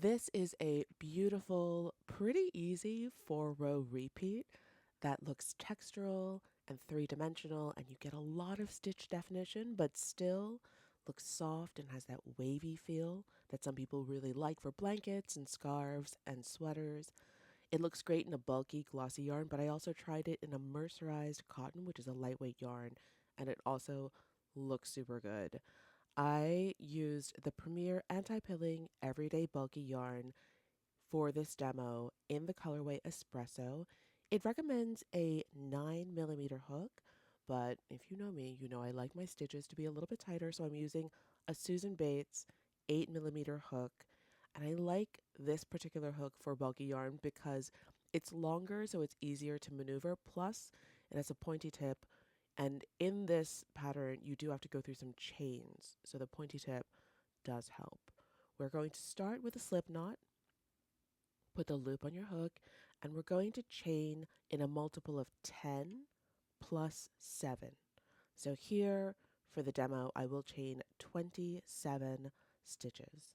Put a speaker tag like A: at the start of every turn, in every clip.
A: This is a beautiful, pretty easy 4-row repeat that looks textural and three-dimensional, and you get a lot of stitch definition, but still looks soft and has that wavy feel that some people really like for blankets and scarves and sweaters. It looks great in a bulky, glossy yarn, but I also tried it in a mercerized cotton, which is a lightweight yarn, and it also looks super good. I used the Premier Anti-Pilling Everyday Bulky Yarn for this demo in the colorway Espresso. It recommends a 9mm hook, but if you know me, you know I like my stitches to be a little bit tighter, so I'm using a Susan Bates 8mm hook. And I like this particular hook for bulky yarn because it's longer, so it's easier to maneuver. Plus, it has a pointy tip, and in this pattern, you do have to go through some chains, so the pointy tip does help. We're going to start with a slip knot, put the loop on your hook, and we're going to chain in a multiple of 10 plus 7. So here, for the demo, I will chain 27 stitches.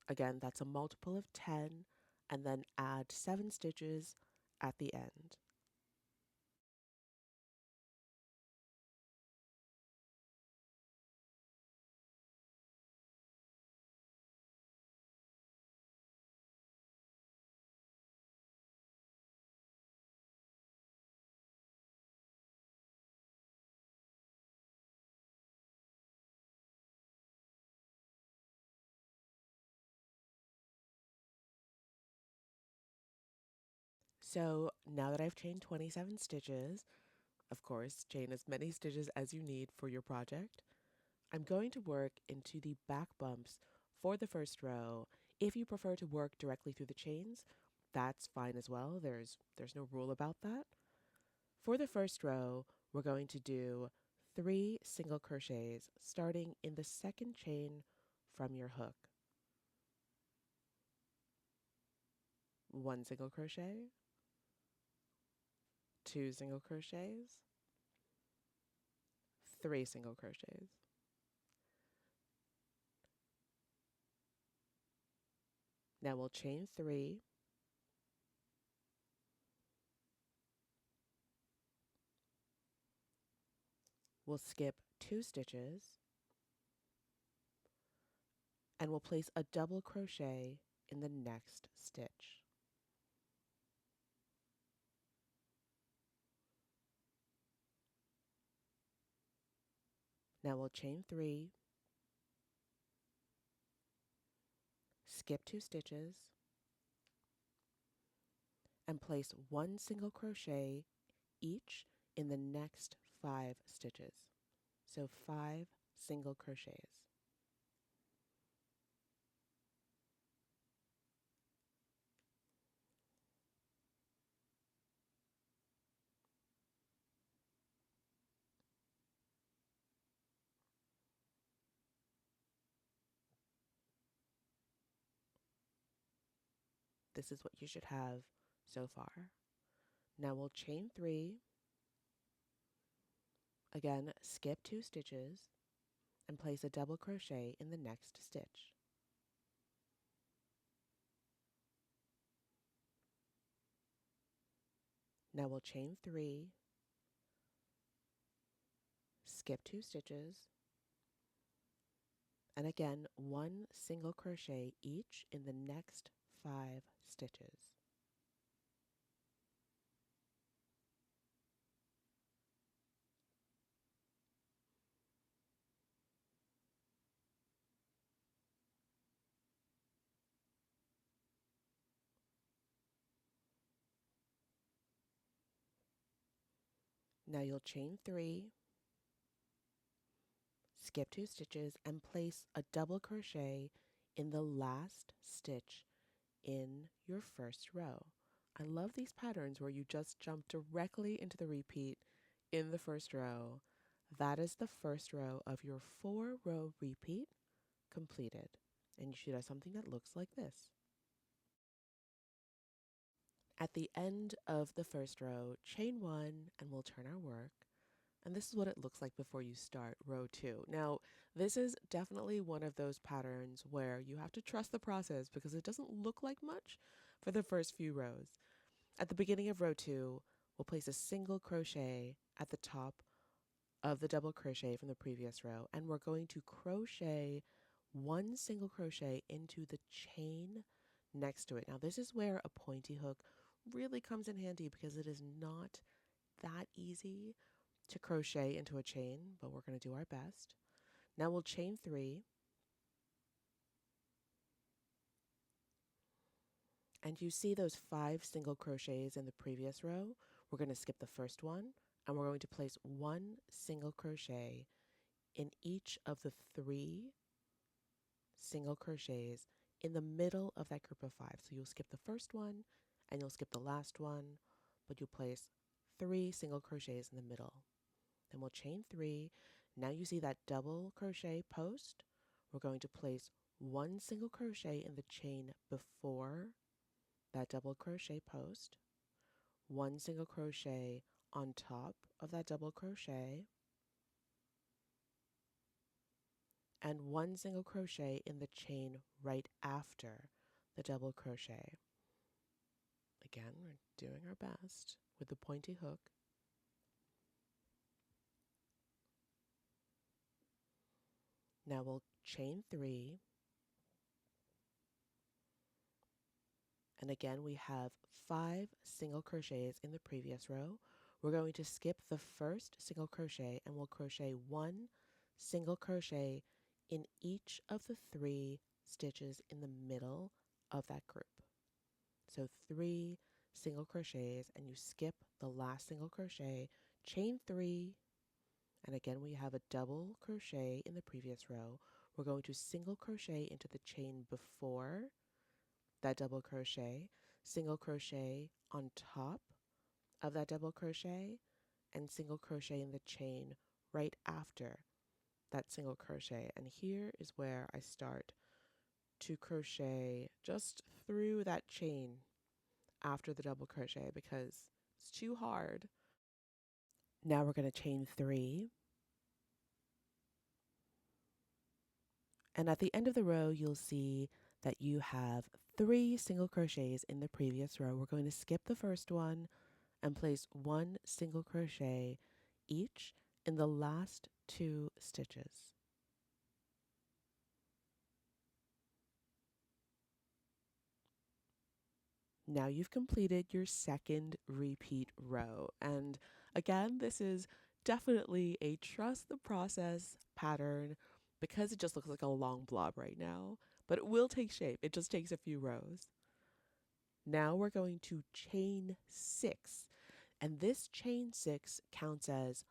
A: Again, that's a multiple of 10, and then add 7 stitches at the end. So now that I've chained 27 stitches, of course, chain as many stitches as you need for your project, I'm going to work into the back bumps for the first row. If you prefer to work directly through the chains, that's fine as well. There's no rule about that. For the first row, we're going to do 3 single crochets starting in the second chain from your hook. 1 single crochet, 2 single crochets, 3 single crochets. Now we'll chain 3, we'll skip 2 stitches, and we'll place a double crochet in the next stitch. Now we'll chain 3, skip 2 stitches, and place 1 single crochet each in the next 5 stitches. So 5 single crochets. This is what you should have so far. Now we'll chain 3, again skip 2 stitches, and place a double crochet in the next stitch. Now we'll chain 3, skip 2 stitches, and again 1 single crochet each in the next 5 stitches. Now you'll chain 3, skip 2 stitches, and place a double crochet in the last stitch in your first row. I love these patterns where you just jump directly into the repeat in the first row. That is the first row of your 4-row repeat completed. And you should have something that looks like this. At the end of the first row, chain 1, and we'll turn our work. And this is what it looks like before you start row 2. Now, This is definitely one of those patterns where you have to trust the process because it doesn't look like much for the first few rows. At the beginning of row 2, we'll place a single crochet at the top of the double crochet from the previous row, and we're going to crochet one single crochet into the chain next to it. Now this is where a pointy hook really comes in handy because it is not that easy to crochet into a chain, but we're going to do our best. Now we'll chain 3, and you see those 5 single crochets in the previous row. We're going to skip the first one, and we're going to place one single crochet in each of the 3 single crochets in the middle of that group of 5. So you'll skip the first one and you'll skip the last one, but you'll place 3 single crochets in the middle. Then we'll chain 3. Now you see that double crochet post. We're going to place one single crochet in the chain before that double crochet post, one single crochet on top of that double crochet, and one single crochet in the chain right after the double crochet. Again, we're doing our best with the pointy hook. Now we'll chain 3, and again we have 5 single crochets in the previous row. We're going to skip the first single crochet and we'll crochet one single crochet in each of the 3 stitches in the middle of that group. So 3 single crochets, and you skip the last single crochet, chain 3, and again we have a double crochet in the previous row. We're going to single crochet into the chain before that double crochet, single crochet on top of that double crochet, and single crochet in the chain right after that single crochet. And here is where I start to crochet just through that chain after the double crochet because it's too hard. Now we're going to chain 3, and at the end of the row you'll see that you have 3 single crochets in the previous row. We're going to skip the first one and place one single crochet each in the last 2 stitches. Now you've completed your second repeat row, and again this is definitely a trust the process pattern because it just looks like a long blob right now, but it will take shape. It just takes a few rows. Now we're going to chain 6, and this chain 6 counts as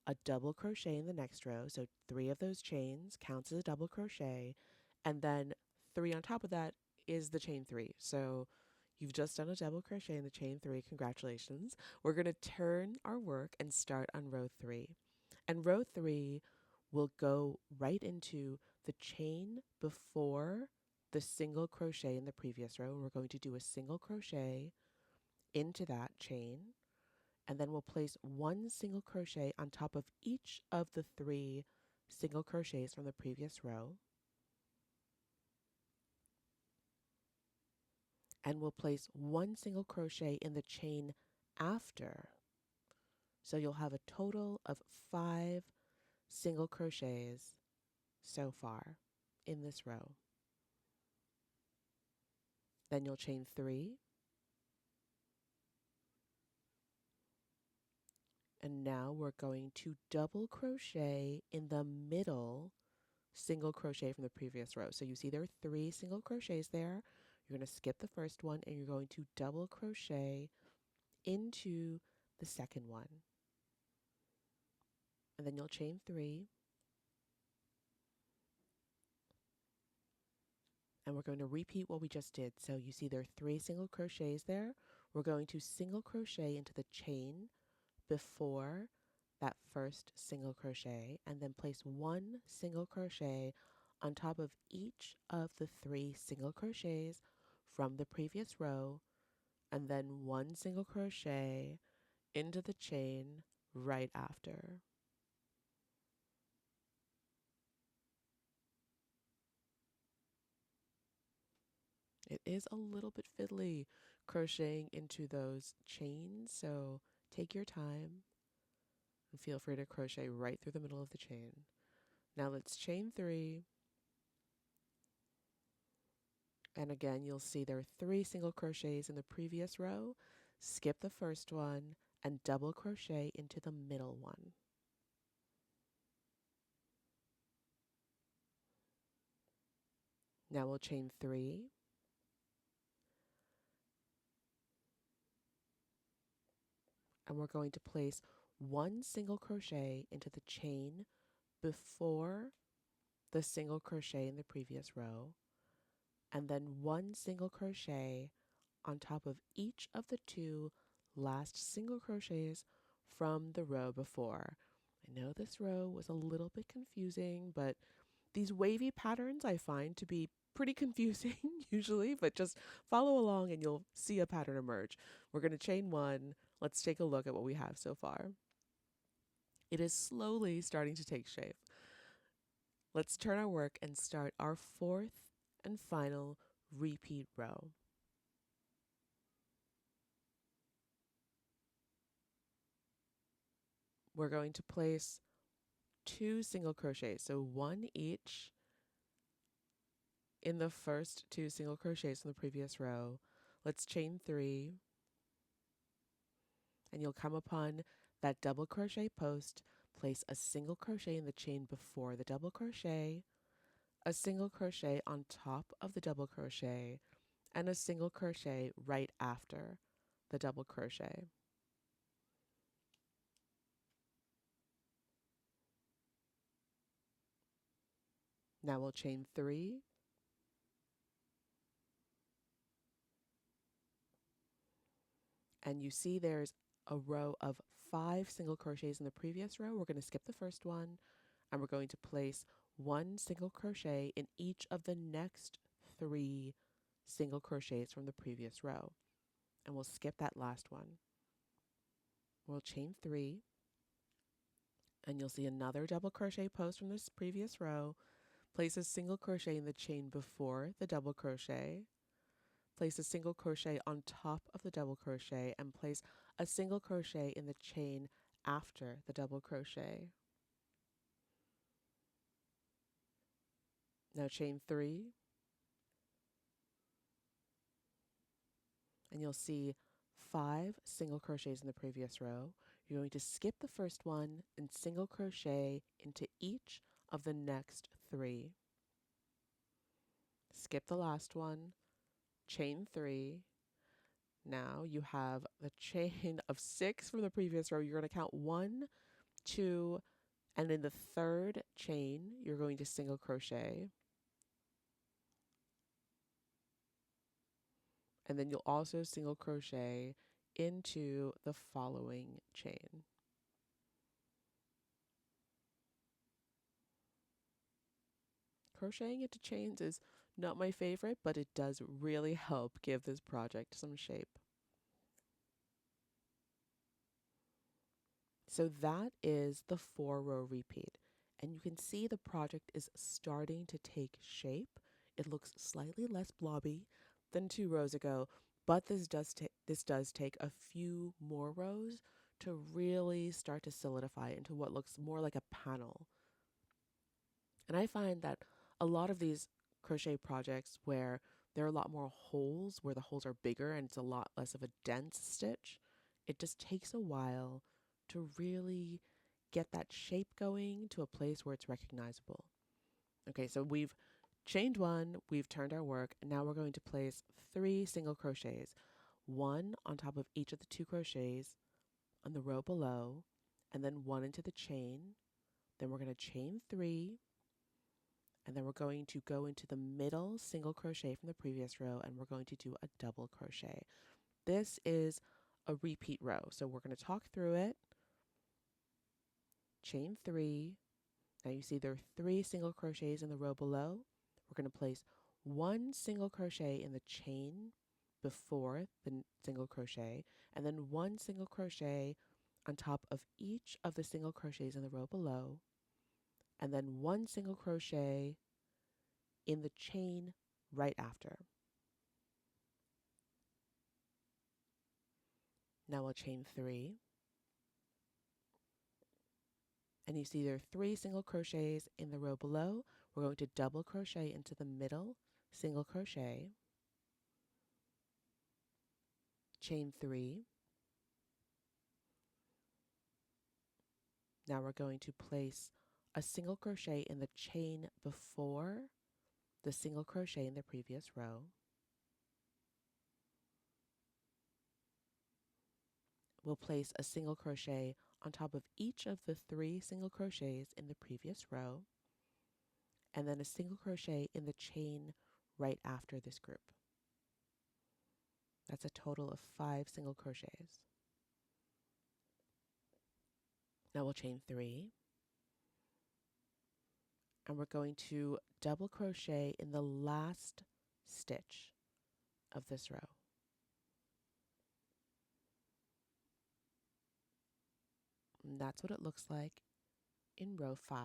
A: a double crochet in the next row. So 3 of those chains counts as a double crochet, and then 3 on top of that is the chain 3. So you've just done a double crochet in the chain 3. Congratulations. We're going to turn our work and start on row 3. And row 3 will go right into the chain before the single crochet in the previous row. We're going to do a single crochet into that chain, and then we'll place one single crochet on top of each of the 3 single crochets from the previous row, and we'll place one single crochet in the chain after. So you'll have a total of 5 single crochets so far in this row. Then you'll chain 3, and now we're going to double crochet in the middle single crochet from the previous row. So you see there are 3 single crochets there. You're going to skip the first one and you're going to double crochet into the second one. And then you'll chain 3. And we're going to repeat what we just did. So you see there are 3 single crochets there. We're going to single crochet into the chain before that first single crochet, and then place one single crochet on top of each of the 3 single crochets from the previous row, and then one single crochet into the chain right after. It is a little bit fiddly crocheting into those chains, so take your time and feel free to crochet right through the middle of the chain. Now let's chain 3, and again you'll see there are 3 single crochets in the previous row. Skip the first one and double crochet into the middle one. Now we'll chain 3, and we're going to place 1 single crochet into the chain before the single crochet in the previous row, and then 1 single crochet on top of each of the 2 last single crochets from the row before. I know this row was a little bit confusing, but these wavy patterns I find to be pretty confusing usually, but just follow along and you'll see a pattern emerge. We're going to chain 1. Let's take a look at what we have so far. It is slowly starting to take shape. Let's turn our work and start our 4th and final repeat row. We're going to place 2 single crochets, so 1 each in the first 2 single crochets in the previous row. Let's chain 3, and you'll come upon that double crochet post. Place a single crochet in the chain before the double crochet, a single crochet on top of the double crochet, and a single crochet right after the double crochet. Now we'll chain 3, and you see there's a row of 5 single crochets in the previous row. We're going to skip the first one, and we're going to place 1 single crochet in each of the next 3 single crochets from the previous row, and we'll skip that last one. We'll chain 3, and you'll see another double crochet post from this previous row. Place a single crochet in the chain before the double crochet, place a single crochet on top of the double crochet, and place a single crochet in the chain after the double crochet. Now chain 3, and you'll see 5 single crochets in the previous row. You're going to skip the first one and single crochet into each of the next 3. Skip the last one, chain 3. Now you have the chain of 6 from the previous row. You're going to count 1, 2, and in the third chain, you're going to single crochet. And then you'll also single crochet into the following chain. Crocheting into chains is not my favorite, but it does really help give this project some shape. So that is the 4-row repeat. And you can see the project is starting to take shape. It looks slightly less blobby than 2 rows ago, but this does take a few more rows to really start to solidify into what looks more like a panel. And I find that a lot of these crochet projects where there are a lot more holes, where the holes are bigger and it's a lot less of a dense stitch, it just takes a while to really get that shape going to a place where it's recognizable. Okay, so we've chained 1, we've turned our work, and now we're going to place 3 single crochets, 1 on top of each of the 2 crochets on the row below, and then 1 into the chain. Then we're going to chain 3, and then we're going to go into the middle single crochet from the previous row, and we're going to do a double crochet. This is a repeat row, so we're going to talk through it. Chain 3. Now you see there are 3 single crochets in the row below. We're going to place 1 single crochet in the chain before the single crochet, and then 1 single crochet on top of each of the single crochets in the row below, and then 1 single crochet in the chain right after. Now we'll chain 3, and you see there are 3 single crochets in the row below. We're going to double crochet into the middle, single crochet, chain 3. Now we're going to place a single crochet in the chain before the single crochet in the previous row. We'll place a single crochet on top of each of the 3 single crochets in the previous row, and then a single crochet in the chain right after this group. That's a total of 5 single crochets. Now we'll chain 3, and we're going to double crochet in the last stitch of this row. And that's what it looks like in row 5.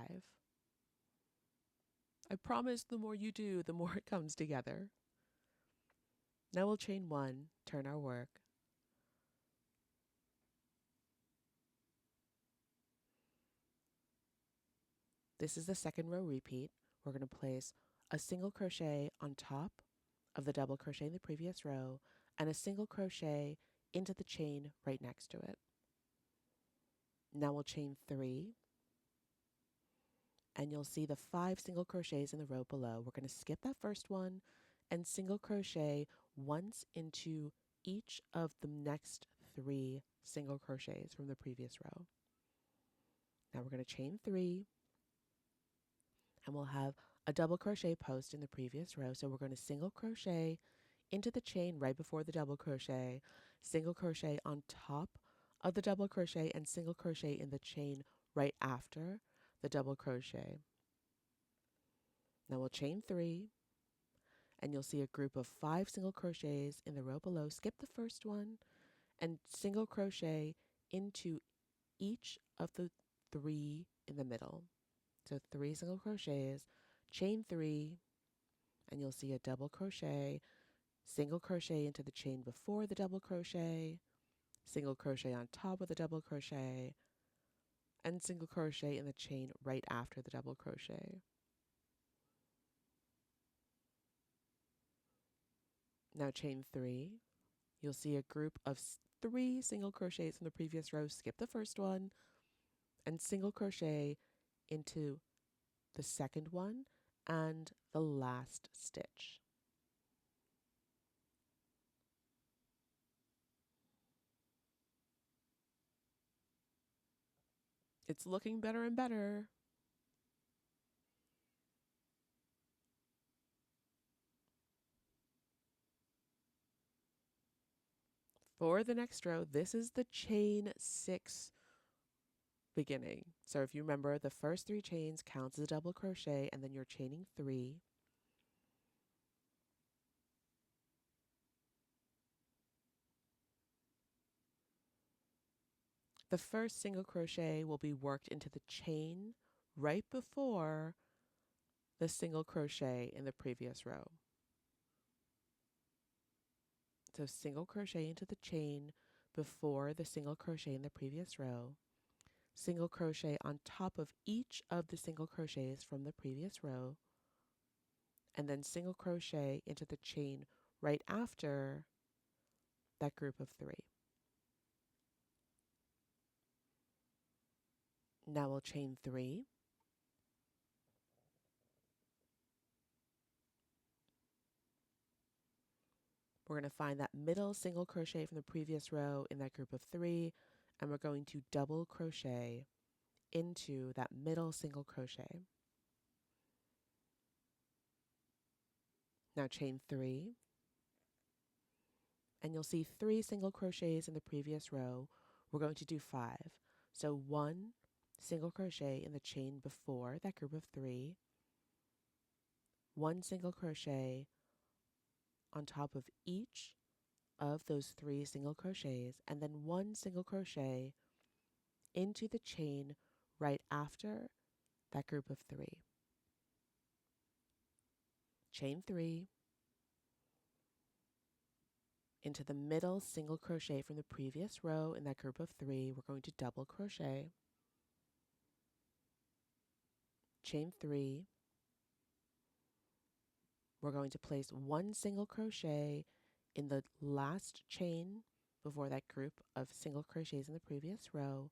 A: I promise the more you do, the more it comes together. Now we'll chain 1, turn our work. This is the second row repeat. We're going to place a single crochet on top of the double crochet in the previous row and a single crochet into the chain right next to it. Now we'll chain 3, and you'll see the 5 single crochets in the row below. We're going to skip that first one and single crochet once into each of the next 3 single crochets from the previous row. Now we're going to chain 3, and we'll have a double crochet post in the previous row. So we're going to single crochet into the chain right before the double crochet, single crochet on top of the double crochet, and single crochet in the chain right after the double crochet. Now we'll chain 3, and you'll see a group of 5 single crochets in the row below. Skip the first one and single crochet into each of the 3 in the middle. So 3 single crochets, chain 3, and you'll see a double crochet, single crochet into the chain before the double crochet, single crochet on top of the double crochet, and single crochet in the chain right after the double crochet. Now chain 3, you'll see a group of 3 single crochets in the previous row. Skip the first one and single crochet into the second one and the last stitch. It's looking better and better. For the next row, this is the chain 6 beginning. So if you remember, the first 3 chains counts as a double crochet, and then you're chaining 3. The first single crochet will be worked into the chain right before the single crochet in the previous row. So single crochet into the chain before the single crochet in the previous row, single crochet on top of each of the single crochets from the previous row, and then single crochet into the chain right after that group of 3. Now we'll chain 3. We're going to find that middle single crochet from the previous row in that group of 3, and we're going to double crochet into that middle single crochet. Now chain 3, and you'll see 3 single crochets in the previous row. We're going to do 5. So 1 single crochet in the chain before that group of 3, 1 single crochet on top of each of those 3 single crochets, and then 1 single crochet into the chain right after that group of 3. Chain 3, Into the middle single crochet from the previous row in that group of 3, we're going to double crochet, chain 3. We're going to place 1 single crochet in the last chain before that group of single crochets in the previous row,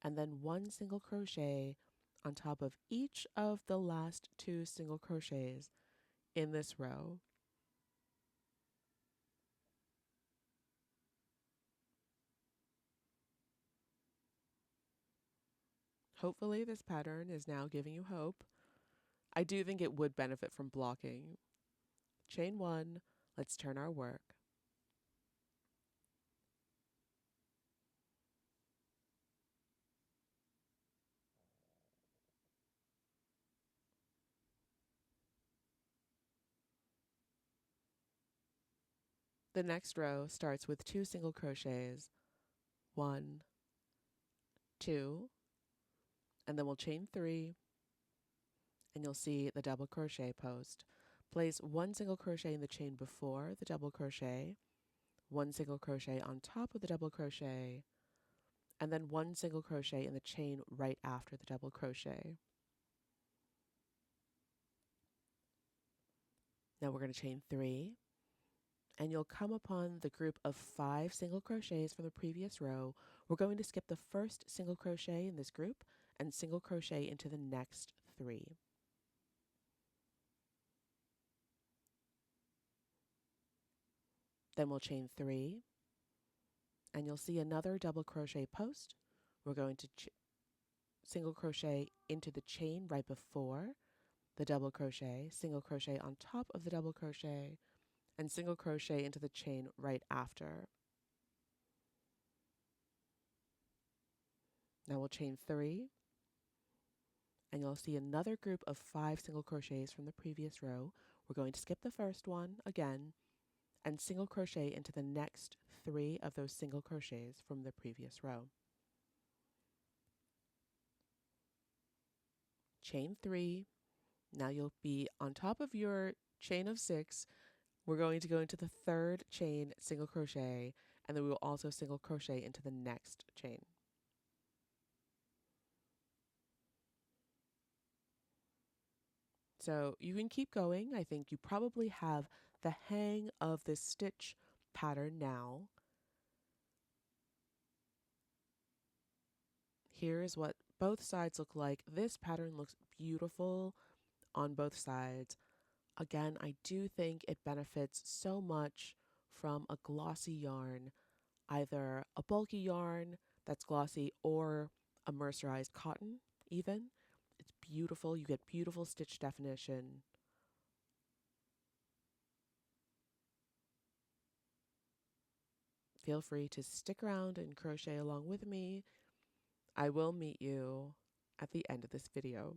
A: and then 1 single crochet on top of each of the last 2 single crochets in this row. Hopefully this pattern is now giving you hope. I do think it would benefit from blocking. Chain 1, let's turn our work. The next row starts with 2 single crochets, 1, 2, and then we'll chain 3, and you'll see the double crochet post. Place 1 single crochet in the chain before the double crochet, 1 single crochet on top of the double crochet, and then 1 single crochet in the chain right after the double crochet. Now we're going to chain 3, and you'll come upon the group of 5 single crochets from the previous row. We're going to skip the first single crochet in this group and single crochet into the next 3. Then we'll chain 3, and you'll see another double crochet post. We're going to single crochet into the chain right before the double crochet, single crochet on top of the double crochet, and single crochet into the chain right after. Now we'll chain 3, and you'll see another group of 5 single crochets from the previous row. We're going to skip the first one again and single crochet into the next 3 of those single crochets from the previous row. Chain 3. Now you'll be on top of your chain of 6. We're going to go into the third chain single crochet, and then we will also single crochet into the next chain. So you can keep going. I think you probably have the hang of this stitch pattern now. Here's what both sides look like. This pattern looks beautiful on both sides. Again, I do think it benefits so much from a glossy yarn, either a bulky yarn that's glossy or a mercerized cotton even. It's beautiful. You get beautiful stitch definition. Feel free to stick around and crochet along with me. I will meet you at the end of this video.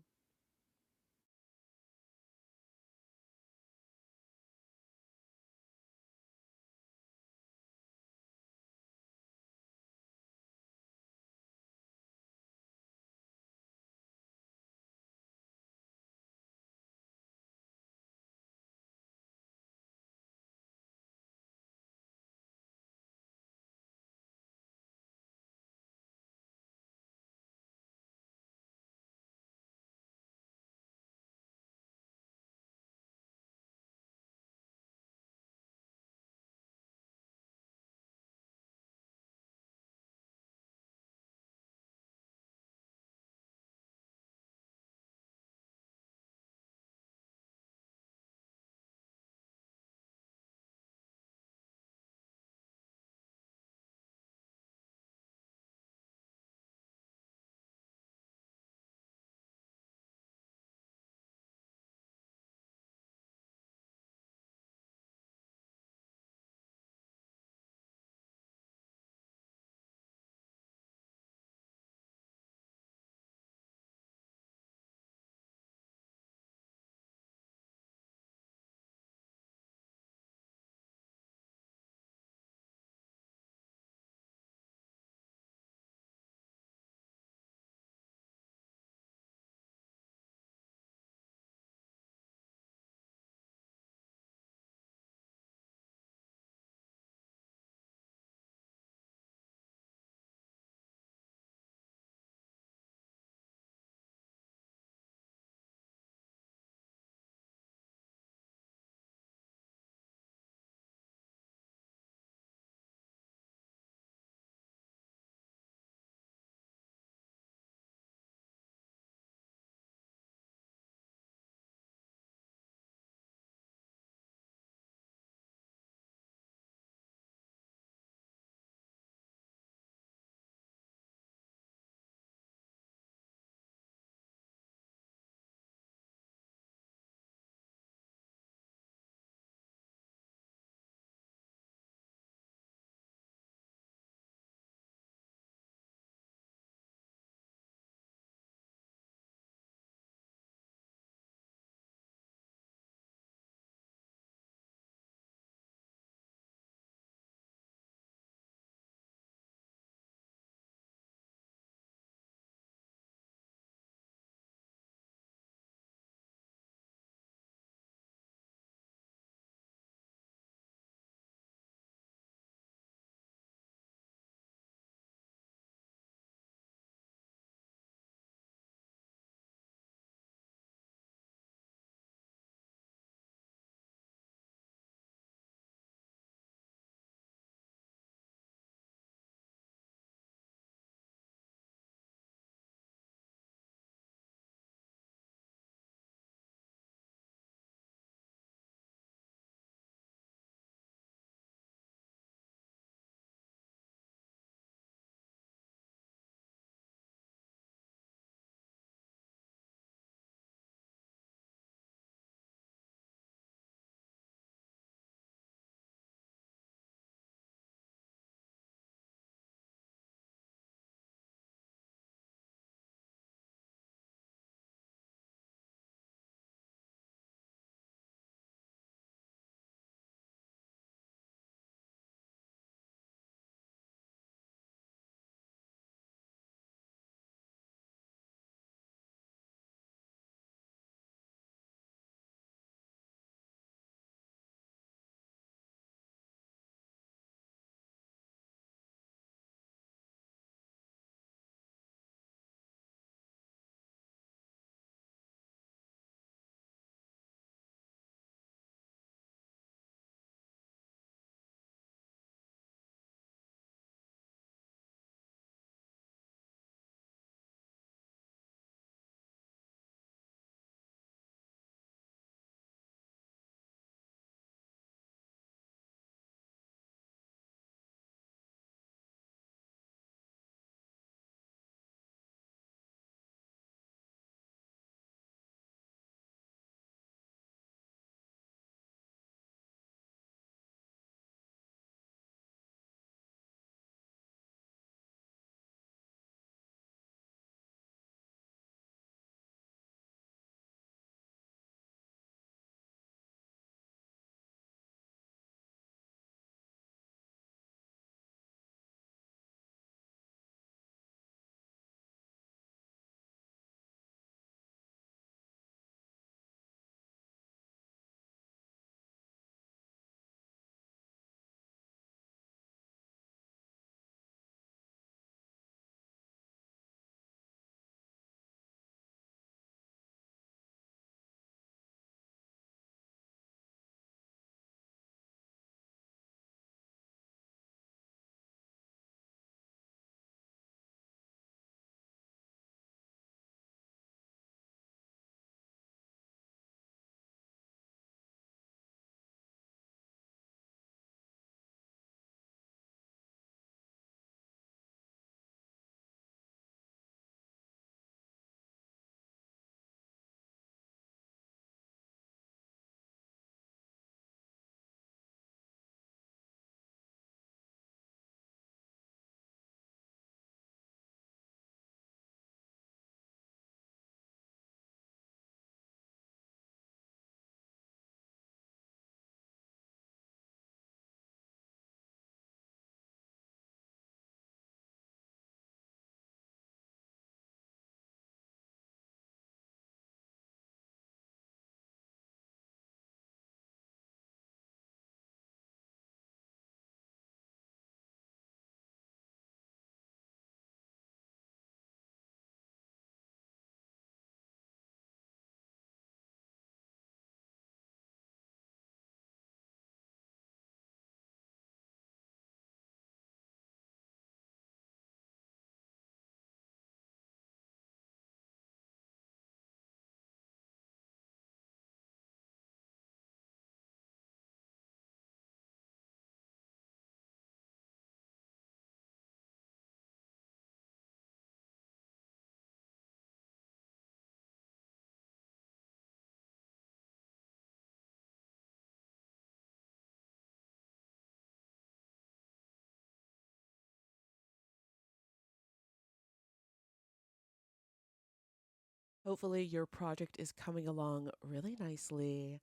A: Hopefully your project is coming along really nicely.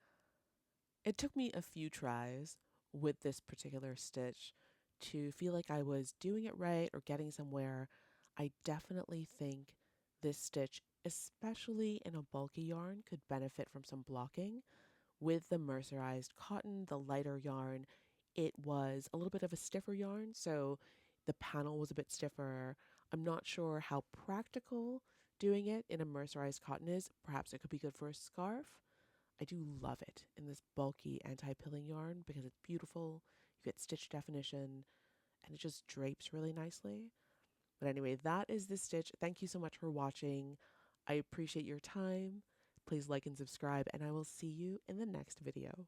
A: It took me a few tries with this particular stitch to feel like I was doing it right or getting somewhere. I definitely think this stitch, especially in a bulky yarn, could benefit from some blocking. With the mercerized cotton, the lighter yarn, it was a little bit of a stiffer yarn, so the panel was a bit stiffer. I'm not sure how practical doing it in a mercerized cotton is. Perhaps it could be good for a scarf. I do love it in this bulky anti-pilling yarn because it's beautiful. You get stitch definition and it just drapes really nicely. But anyway, that is the stitch. Thank you so much for watching. I appreciate your time. Please like and subscribe, and I will see you in the next video.